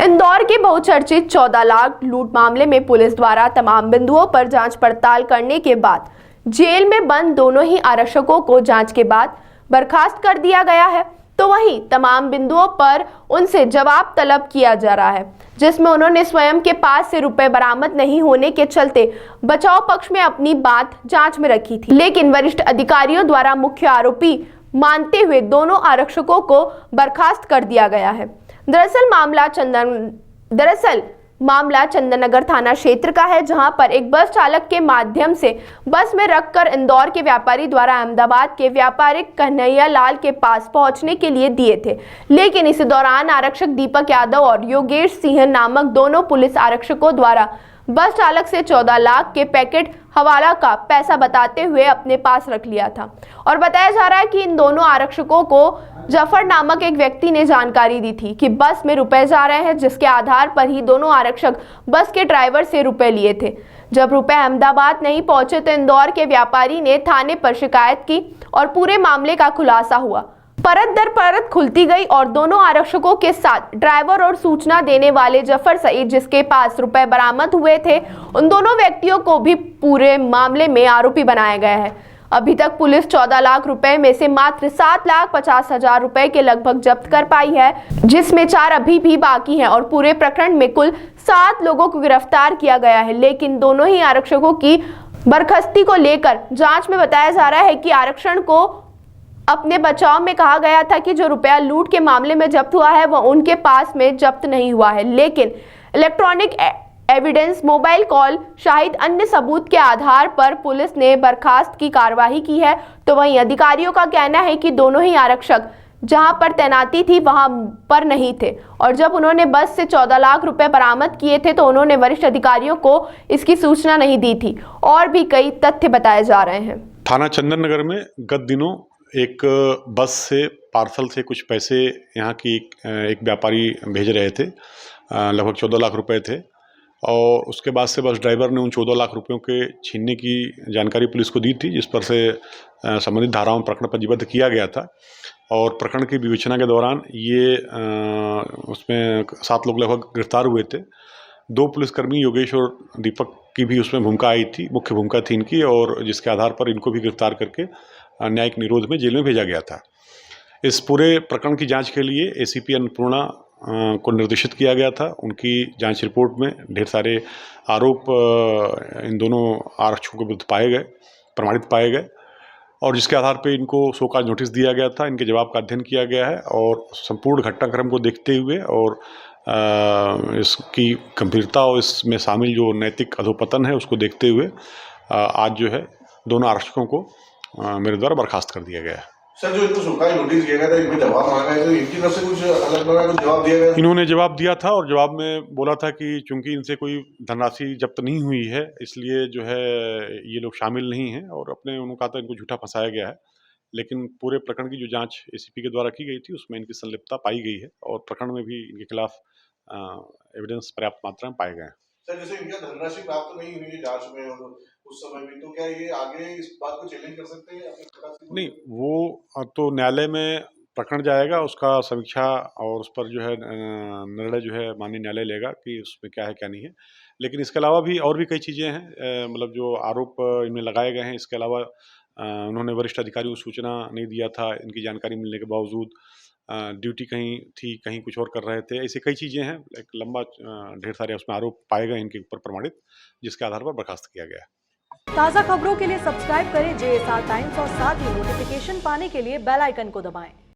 इंदौर के बहुचर्चित 14 लाख लूट मामले में पुलिस द्वारा तमाम बिंदुओं पर जांच पड़ताल करने के बाद जेल में बंद दोनों ही आरक्षकों को जांच के बाद बर्खास्त कर दिया गया है। तो वहीं तमाम बिंदुओं पर उनसे जवाब तलब किया जा रहा है, जिसमें उन्होंने स्वयं के पास से रुपए बरामद नहीं होने के चलते बचाव पक्ष में अपनी बात जांच में रखी थी, लेकिन वरिष्ठ अधिकारियों द्वारा मुख्य आरोपी मानते हुए दोनों आरक्षकों को बर्खास्त कर दिया गया है। दरअसल मामला चंदननगर थाना क्षेत्र का है, जहां पर एक बस चालक के माध्यम से बस में रखकर इंदौर के व्यापारी द्वारा अहमदाबाद के व्यापारिक कन्हैया लाल के पास पहुंचने के लिए दिए थे, लेकिन इसी दौरान आरक्षक दीपक यादव और योगेश सिंह नामक दोनों पुलिस आरक्षकों द्वारा बस चालक से 14 लाख के पैकेट हवाला का पैसा बताते हुए अपने पास रख लिया था। और बताया जा रहा है कि इन दोनों आरक्षकों को जफर नामक एक व्यक्ति ने जानकारी दी थी कि बस में रुपए जा रहे हैं, जिसके आधार पर ही दोनों आरक्षक बस के ड्राइवर से रुपए लिए थे। जब रुपए अहमदाबाद नहीं पहुंचे तो इंदौर के व्यापारी ने थाने पर शिकायत की और पूरे मामले का खुलासा हुआ। परत दर परत खुलती गई और दोनों आरक्षकों के साथ ड्राइवर और सूचना देने वाले जफर सईद, जिसके पास रुपए बरामद हुए थे, उन दोनों व्यक्तियों को भी पूरे मामले में आरोपी बनाया गया है। अभी तक पुलिस 14 लाख रुपए में से मात्र 7,50,000 रुपए के लगभग जब्त कर पाई है, जिसमें 4 अभी भी बाकी हैं और पूरे प्रकरण में कुल 7 लोगों को गिरफ्तार किया गया है। लेकिन दोनों ही आरक्षकों की बर्खास्ती को लेकर जांच में बताया जा रहा है कि आरक्षण को अपने बचाव में कहा गया था कि जो रुपया लूट के मामले में जब्त हुआ है वह उनके पास में जब्त नहीं हुआ है, लेकिन electronic evidence, mobile call, Shahid अन्य सबूत के आधार पर पुलिस ने बर्खास्त की कार्रवाई की है। तो वहीं अधिकारियों का कहना है कि दोनों ही आरक्षक जहां पर तैनाती थी वहां पर नहीं थे और जब उन्होंने बस से 14 लाख रुपए बरामद किए थे तो उन्होंने वरिष्ठ अधिकारियों को इसकी सूचना नहीं दी थी। और भी कई तथ्य बताए जा रहे हैं। थाना चंदननगर में गत दिनों एक बस से पार्सल से कुछ पैसे यहाँ की एक व्यापारी भेज रहे थे, लगभग 14 लाख रुपए थे, और उसके बाद से बस ड्राइवर ने उन 14 लाख रुपयों के छीनने की जानकारी पुलिस को दी थी, जिस पर से संबंधित धाराओं में प्रकरण पंजीबद्ध किया गया था। और प्रकरण की विवेचना के दौरान ये उसमें 7 लोग लगभग गिरफ्तार हुए थे। 2 पुलिसकर्मी योगेश और दीपक की भी उसमें भूमिका आई थी, मुख्य भूमिका थी इनकी, और जिसके आधार पर इनको भी गिरफ्तार करके न्यायिक निरोध में जेल में भेजा गया था। इस पूरे प्रकरण की जांच के लिए एसीपी अन्नपूर्णा को निर्देशित किया गया था। उनकी जांच रिपोर्ट में ढेर सारे आरोप इन दोनों आरक्षकों के विरुद्ध पाए गए, प्रमाणित पाए गए, और जिसके आधार पर इनको शोकॉज नोटिस दिया गया था। इनके जवाब का अध्ययन किया गया है और संपूर्ण घटनाक्रम को देखते हुए और इसकी गंभीरता और इसमें शामिल जो नैतिक अधोपतन है उसको देखते हुए आज जो है दोनों आरक्षकों को मेरे द्वारा बर्खास्त कर दिया गया है। सर, जो इनको शोकॉज नोटिस दिया गया था, इनमें जवाब मांगा है, तो इनकी तरफ से कुछ अलग प्रकार का जवाब दिया गया? इन्होंने जवाब दिया था और जवाब में बोला था कि चूंकि इनसे कोई धनराशि जब्त नहीं हुई है, इसलिए जो है ये लोग शामिल नहीं हैं, और अपने उन्होंने कहा था इनको झूठा फंसाया गया है। लेकिन पूरे प्रकरण की जो जांच एसीपी के द्वारा की गई थी उसमें इनकी संलिप्तता पाई गई है और प्रकरण में भी इनके खिलाफ एविडेंस पर्याप्त मात्रा में पाए गए हैं। सर, जैसे इनका धनराशि प्राप्त नहीं हुई है जांच में और उस समय भी, तो क्या ये आगे इस बात को चैलेंज कर सकते हैं? नहीं, वो तो न्यायालय में प्रकरण जाएगा, उसका समीक्षा और उस पर जो है निर्णय जो है माननीय न्यायालय लेगा कि उसमें क्या है क्या नहीं है। लेकिन इसके अलावा भी और भी कई चीज़ें हैं, मतलब जो आरोप इनमें लगाए गए हैं। इसके अलावा उन्होंने वरिष्ठ अधिकारियों को सूचना नहीं दिया था, इनकी जानकारी मिलने के बावजूद ड्यूटी कहीं थी, कहीं कुछ और कर रहे थे। ऐसी कई चीज़ें हैं, एक लंबा ढेर सारे उसमें आरोप पाए गए इनके ऊपर प्रमाणित, जिसके आधार पर बर्खास्त किया गया है। ताज़ा खबरों के लिए सब्सक्राइब करें JSR टाइम्स और साथ ही नोटिफिकेशन पाने के लिए बेल आइकन को दबाएं।